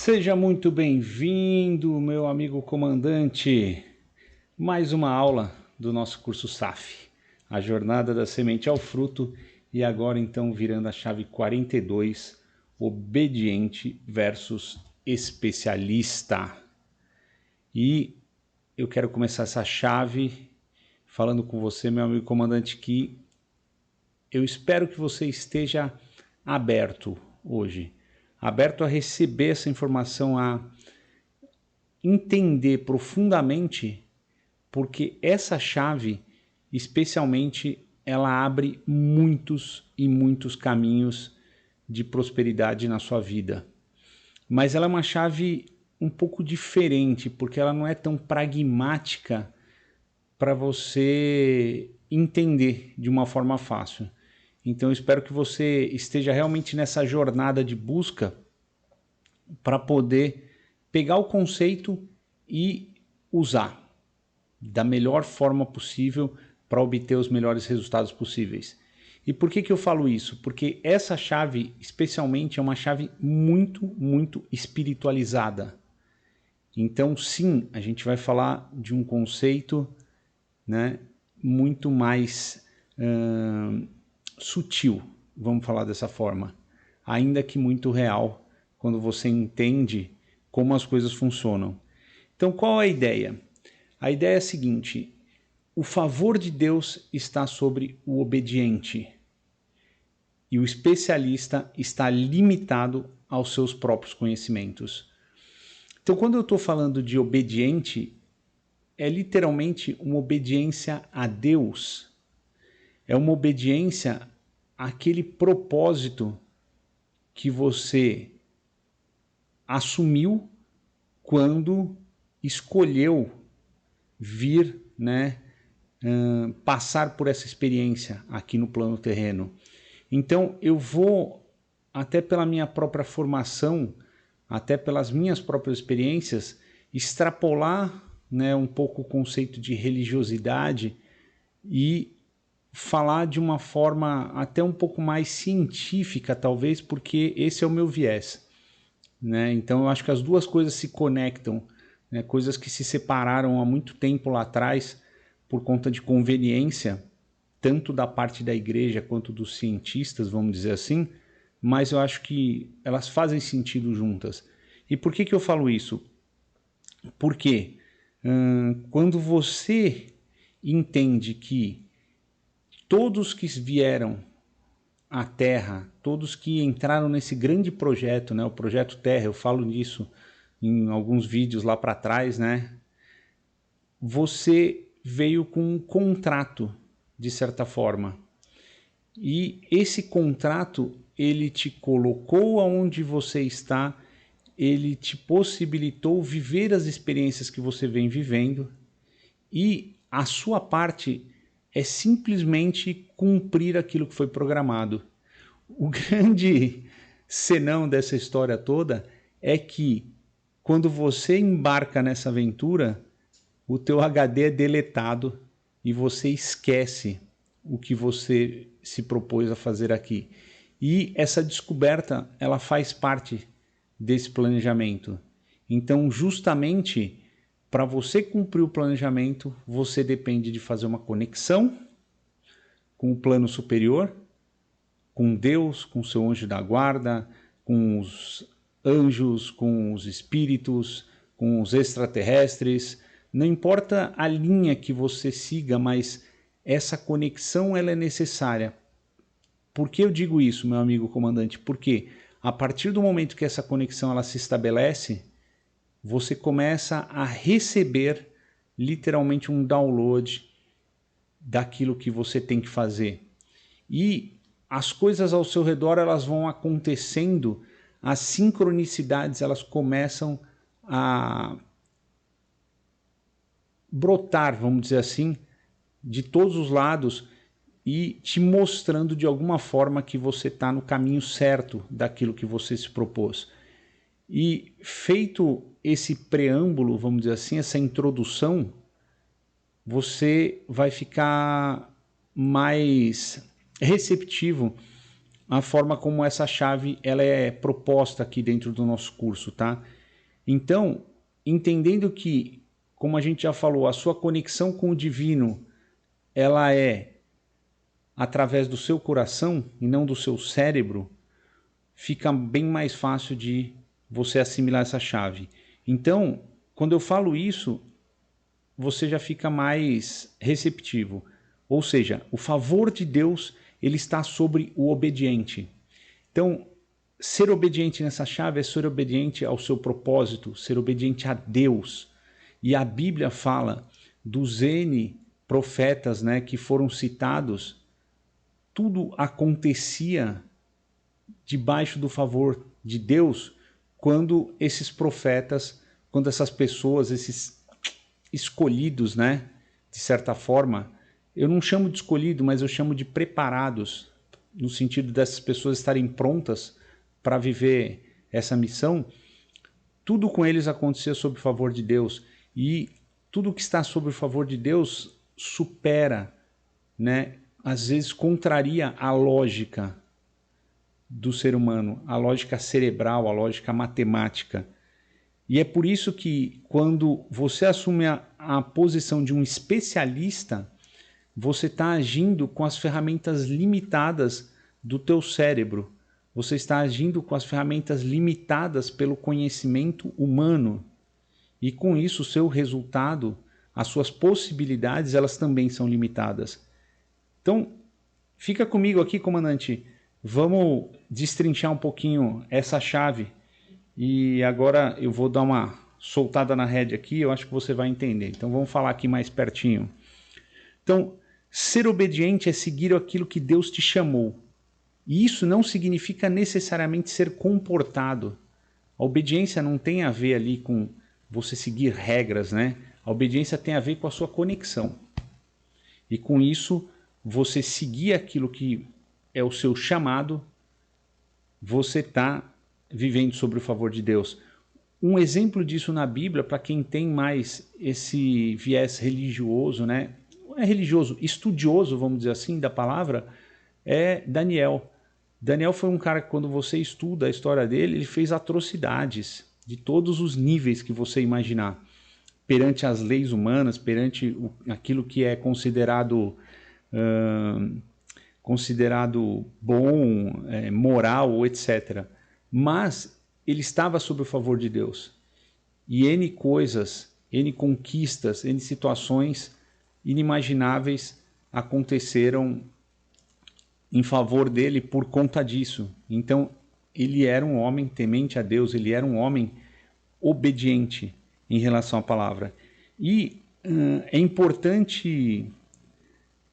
Seja muito bem-vindo, meu amigo comandante. Mais uma aula do nosso curso SAF, a jornada da semente ao fruto, e agora então virando a chave 42, obediente versus especialista. E eu quero começar essa chave falando com você, meu amigo comandante, que eu espero que você esteja aberto hoje, aberto a receber essa informação, a entender profundamente, porque essa chave, especialmente, ela abre muitos e muitos caminhos de prosperidade na sua vida. Mas ela é uma chave um pouco diferente, porque ela não é tão pragmática para você entender de uma forma fácil. Então eu espero que você esteja realmente nessa jornada de busca para poder pegar o conceito e usar da melhor forma possível para obter os melhores resultados possíveis. E por que eu falo isso? Porque essa chave, especialmente, é uma chave muito espiritualizada. Então, sim, a gente vai falar de um conceito, né, muito mais sutil, vamos falar dessa forma, ainda que muito real, quando você entende como as coisas funcionam. Então, qual é a ideia? A ideia é a seguinte: o favor de Deus está sobre o obediente e o especialista está limitado aos seus próprios conhecimentos. Então, quando eu estou falando de obediente, é literalmente uma obediência a Deus, é uma obediência àquele propósito que você assumiu quando escolheu vir, né, passar por essa experiência aqui no plano terreno. Então eu vou, até pela minha própria formação, até pelas minhas próprias experiências, extrapolar, né, um pouco o conceito de religiosidade e falar de uma forma até um pouco mais científica, talvez, porque esse é o meu viés, né? Então eu acho que as duas coisas se conectam, né? Coisas que se separaram há muito tempo lá atrás por conta de conveniência, tanto da parte da igreja quanto dos cientistas, vamos dizer assim, mas eu acho que elas fazem sentido juntas. E por que eu falo isso? Porque quando você entende que todos que vieram à Terra, todos que entraram nesse grande projeto, né, o Projeto Terra, eu falo nisso em alguns vídeos lá para trás, né, você veio com um contrato, de certa forma. E esse contrato, ele te colocou aonde você está, ele te possibilitou viver as experiências que você vem vivendo, e a sua parte é simplesmente cumprir aquilo que foi programado. O grande senão dessa história toda é que quando você embarca nessa aventura, o teu HD é deletado e você esquece o que você se propôs a fazer aqui. E essa descoberta, ela faz parte desse planejamento. Então, justamente para você cumprir o planejamento, você depende de fazer uma conexão com o plano superior, com Deus, com o seu anjo da guarda, com os anjos, com os espíritos, com os extraterrestres. Não importa a linha que você siga, mas essa conexão ela é necessária. Por que eu digo isso, meu amigo comandante? Porque a partir do momento que essa conexão ela se estabelece, você começa a receber literalmente um download daquilo que você tem que fazer. E as coisas ao seu redor elas vão acontecendo, as sincronicidades elas começam a brotar, vamos dizer assim, de todos os lados e te mostrando de alguma forma que você está no caminho certo daquilo que você se propôs. E feito esse preâmbulo, vamos dizer assim, essa introdução, você vai ficar mais receptivo a forma como essa chave ela é proposta aqui dentro do nosso curso, tá? Então, entendendo que, como a gente já falou, a sua conexão com o divino, ela é através do seu coração e não do seu cérebro, fica bem mais fácil de você assimilar essa chave. Então, quando eu falo isso, você já fica mais receptivo. Ou seja, o favor de Deus, ele está sobre o obediente. Então, ser obediente nessa chave é ser obediente ao seu propósito, ser obediente a Deus. E a Bíblia fala dos N profetas, né, que foram citados, tudo acontecia debaixo do favor de Deus quando esses profetas, quando essas pessoas, esses escolhidos, né, de certa forma, eu não chamo de escolhido, mas eu chamo de preparados, no sentido dessas pessoas estarem prontas para viver essa missão, tudo com eles acontecia sob o favor de Deus. E tudo que está sob o favor de Deus supera, né, às vezes contraria a lógica do ser humano, a lógica cerebral, a lógica matemática. E é por isso que quando você assume a posição de um especialista, você está agindo com as ferramentas limitadas do teu cérebro. Você está agindo com as ferramentas limitadas pelo conhecimento humano. E com isso, o seu resultado, as suas possibilidades, elas também são limitadas. Então, fica comigo aqui, comandante. Vamos destrinchar um pouquinho essa chave. E agora eu vou dar uma soltada na rédea aqui, eu acho que você vai entender. Então, vamos falar aqui mais pertinho. Então, ser obediente é seguir aquilo que Deus te chamou. E isso não significa necessariamente ser comportado. A obediência não tem a ver ali com você seguir regras, né? A obediência tem a ver com a sua conexão. E com isso, você seguir aquilo que é o seu chamado, você está vivendo sobre o favor de Deus. Um exemplo disso na Bíblia, para quem tem mais esse viés religioso, né? Não é religioso, estudioso, vamos dizer assim, da palavra, é Daniel. Daniel foi um cara que, quando você estuda a história dele, ele fez atrocidades de todos os níveis que você imaginar, perante as leis humanas, perante aquilo que é considerado bom, moral, etc. Mas ele estava sob o favor de Deus. E N coisas, N conquistas, N situações inimagináveis aconteceram em favor dele por conta disso. Então, ele era um homem temente a Deus, ele era um homem obediente em relação à palavra. E é importante,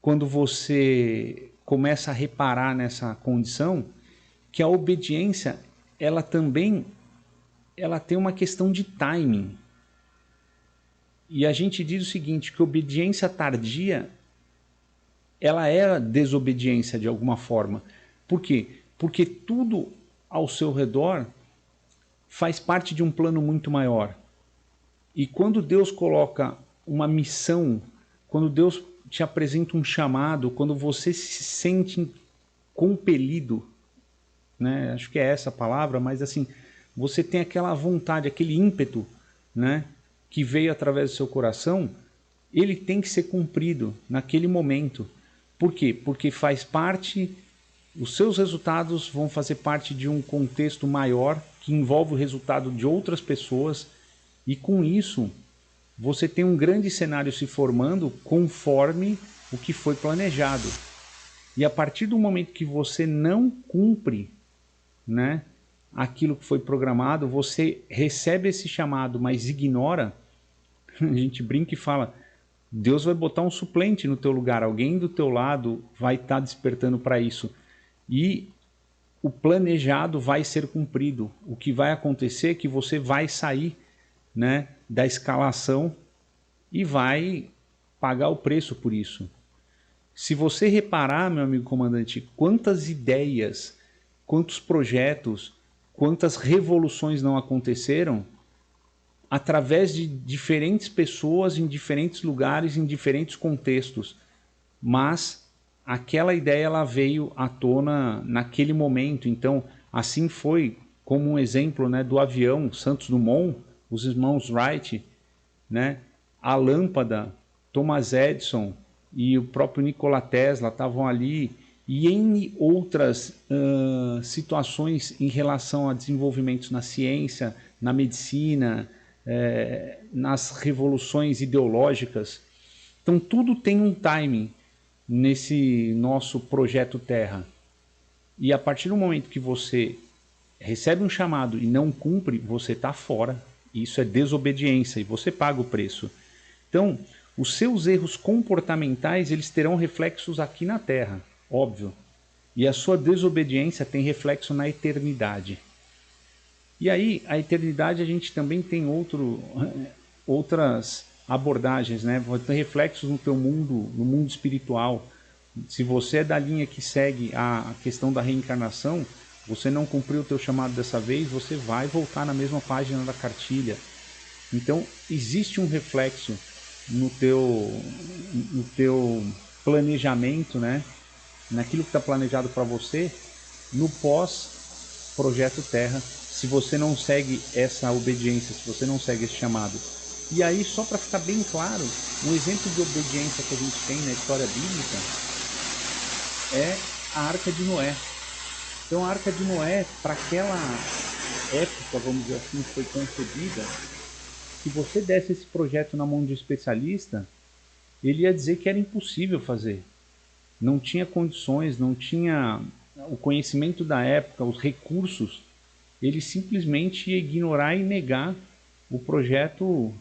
quando você começa a reparar nessa condição, que a obediência, ela também tem uma questão de timing. E a gente diz o seguinte, que obediência tardia, ela é desobediência de alguma forma. Por quê? Porque tudo ao seu redor faz parte de um plano muito maior. E quando Deus coloca uma missão, quando Deus te apresenta um chamado, quando você se sente compelido, né? Acho que é essa a palavra, mas assim, você tem aquela vontade, aquele ímpeto, né, que veio através do seu coração, ele tem que ser cumprido naquele momento. Por quê? Porque faz parte, os seus resultados vão fazer parte de um contexto maior que envolve o resultado de outras pessoas, e com isso você tem um grande cenário se formando conforme o que foi planejado. E a partir do momento que você não cumpre, né, aquilo que foi programado, você recebe esse chamado, mas ignora, a gente brinca e fala, Deus vai botar um suplente no teu lugar, alguém do teu lado vai estar despertando para isso. E o planejado vai ser cumprido. O que vai acontecer é que você vai sair, né, da escalação e vai pagar o preço por isso. Se você reparar, meu amigo comandante, quantas ideias, quantos projetos, quantas revoluções não aconteceram através de diferentes pessoas em diferentes lugares, em diferentes contextos. Mas aquela ideia ela veio à tona naquele momento. Então, assim foi como um exemplo, né, do avião Santos Dumont, os irmãos Wright, né, a lâmpada, Thomas Edison e o próprio Nikola Tesla estavam ali, e em outras situações em relação a desenvolvimentos na ciência, na medicina, nas revoluções ideológicas. Então tudo tem um timing nesse nosso projeto Terra. E a partir do momento que você recebe um chamado e não cumpre, você está fora. Isso é desobediência e você paga o preço. Então, os seus erros comportamentais, eles terão reflexos aqui na Terra, óbvio. E a sua desobediência tem reflexo na eternidade. E aí, a eternidade, a gente também tem outras abordagens, né? Vai ter reflexos no teu mundo, no mundo espiritual. Se você é da linha que segue a questão da reencarnação, você não cumpriu o teu chamado dessa vez, você vai voltar na mesma página da cartilha. Então, existe um reflexo no teu planejamento, né? Naquilo que está planejado para você, no pós-projeto Terra, se você não segue essa obediência, se você não segue esse chamado. E aí, só para ficar bem claro, um exemplo de obediência que a gente tem na história bíblica é a Arca de Noé. Então, a Arca de Noé, para aquela época, vamos dizer assim, foi concebida. Se você desse esse projeto na mão de um especialista, ele ia dizer que era impossível fazer. Não tinha condições, não tinha o conhecimento da época, os recursos. Ele simplesmente ia ignorar e negar o projeto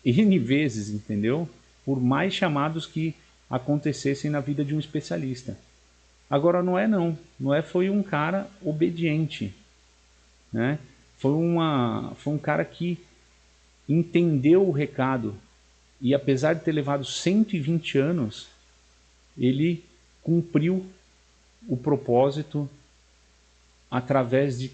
N vezes, entendeu? Por mais chamados que acontecessem na vida de um especialista. Agora, Noé não. Noé foi um cara obediente, né? Foi um cara que entendeu o recado e, apesar de ter levado 120 anos, ele cumpriu o propósito através de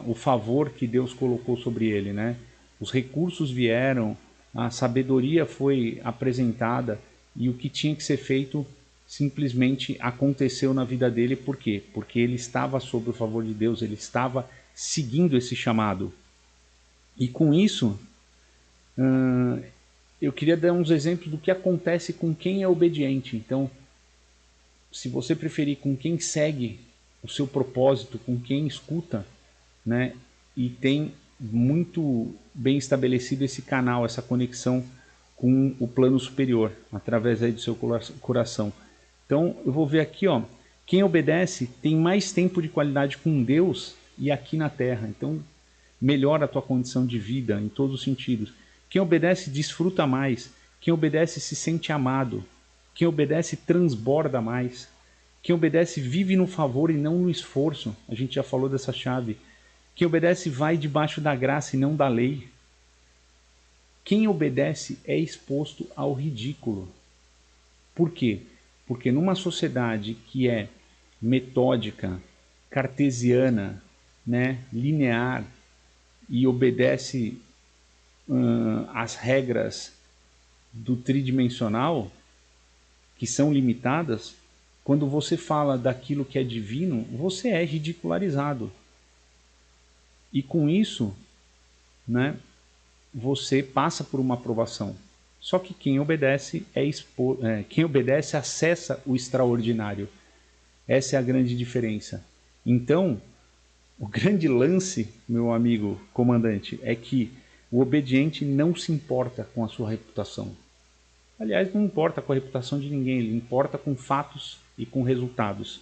o favor que Deus colocou sobre ele, né? Os recursos vieram, a sabedoria foi apresentada e o que tinha que ser feito simplesmente aconteceu na vida dele. Por quê? Porque ele estava sob o favor de Deus, ele estava seguindo esse chamado. E com isso, eu queria dar uns exemplos do que acontece com quem é obediente. Então, se você preferir, com quem segue o seu propósito, com quem escuta, né, e tem muito bem estabelecido esse canal, essa conexão com o plano superior, através aí do seu coração. Então, eu vou ver aqui, ó, quem obedece tem mais tempo de qualidade com Deus e aqui na Terra. Então, melhora a tua condição de vida em todos os sentidos. Quem obedece desfruta mais. Quem obedece se sente amado. Quem obedece transborda mais. Quem obedece vive no favor e não no esforço. A gente já falou dessa chave. Quem obedece vai debaixo da graça e não da lei. Quem obedece é exposto ao ridículo. Por quê? Porque numa sociedade que é metódica, cartesiana, né, linear, e obedece às regras do tridimensional, que são limitadas, quando você fala daquilo que é divino, você é ridicularizado. E com isso, né, você passa por uma aprovação. Só que quem obedece quem obedece acessa o extraordinário. Essa é a grande diferença. Então, o grande lance, meu amigo comandante, é que o obediente não se importa com a sua reputação. Aliás, não importa com a reputação de ninguém, ele importa com fatos e com resultados.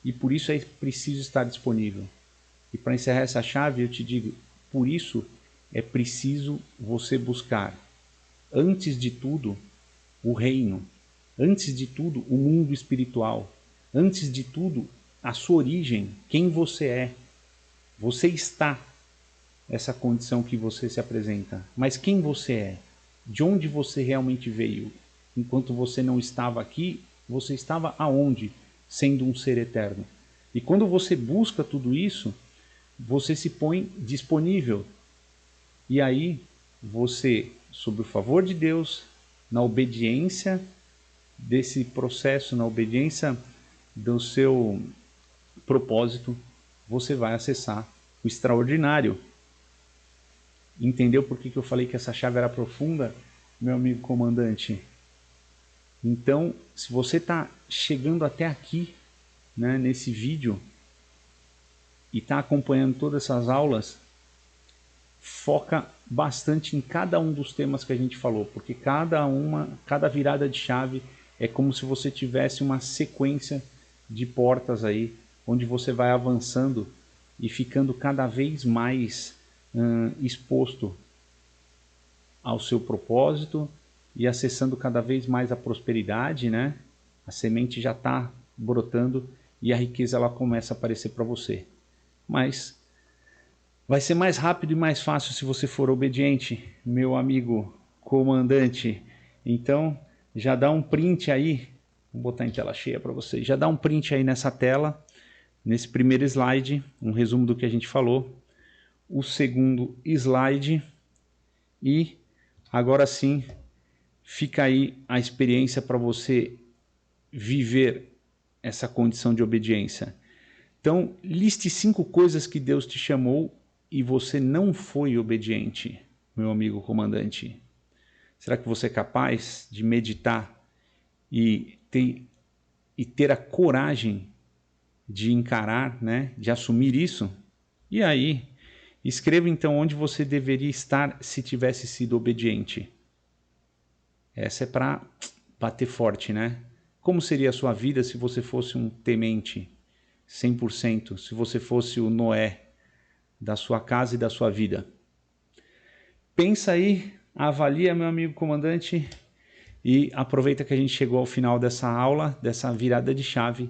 E por isso é preciso estar disponível. E para encerrar essa chave, eu te digo, por isso é preciso você buscar, antes de tudo, o reino, antes de tudo, o mundo espiritual, antes de tudo, a sua origem, quem você é. Você está essa condição que você se apresenta, mas quem você é? De onde você realmente veio? Enquanto você não estava aqui, você estava aonde? Sendo um ser eterno. E quando você busca tudo isso, você se põe disponível. E aí você, sob o favor de Deus, na obediência desse processo, na obediência do seu propósito, você vai acessar o extraordinário. Entendeu por que eu falei que essa chave era profunda, meu amigo comandante? Então, se você está chegando até aqui, né, nesse vídeo, e está acompanhando todas essas aulas, foca bastante em cada um dos temas que a gente falou, porque cada virada de chave é como se você tivesse uma sequência de portas aí, onde você vai avançando e ficando cada vez mais exposto ao seu propósito e acessando cada vez mais a prosperidade, né? A semente já está brotando e a riqueza ela começa a aparecer para você. Mas vai ser mais rápido e mais fácil se você for obediente, meu amigo comandante. Então, já dá um print aí, vou botar em tela cheia para vocês, já dá um print aí nessa tela, nesse primeiro slide, um resumo do que a gente falou, o segundo slide, e agora sim, fica aí a experiência para você viver essa condição de obediência. Então, liste 5 coisas que Deus te chamou e você não foi obediente, meu amigo comandante. Será que você é capaz de meditar e ter a coragem de encarar, né, de assumir isso? E aí, escreva então onde você deveria estar se tivesse sido obediente. Essa é para bater forte, né? Como seria a sua vida se você fosse um temente 100%, se você fosse o Noé da sua casa e da sua vida? Pensa aí, avalia, meu amigo comandante, e aproveita que a gente chegou ao final dessa aula, dessa virada de chave.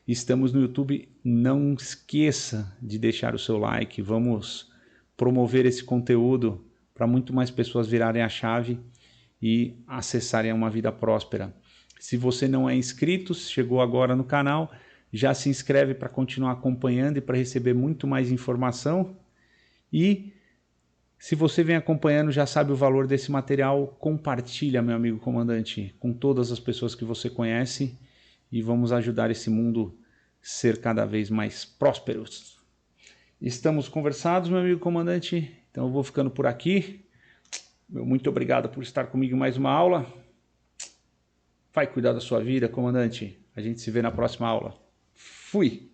Estamos no YouTube, não esqueça de deixar o seu like, vamos promover esse conteúdo para muito mais pessoas virarem a chave e acessarem uma vida próspera. Se você não é inscrito, chegou agora no canal, já se inscreve para continuar acompanhando e para receber muito mais informação. E se você vem acompanhando, já sabe o valor desse material, compartilha, meu amigo comandante, com todas as pessoas que você conhece e vamos ajudar esse mundo a ser cada vez mais próspero. Estamos conversados, meu amigo comandante, então eu vou ficando por aqui. Muito obrigado por estar comigo em mais uma aula. Vai cuidar da sua vida, comandante. A gente se vê na próxima aula. Fui!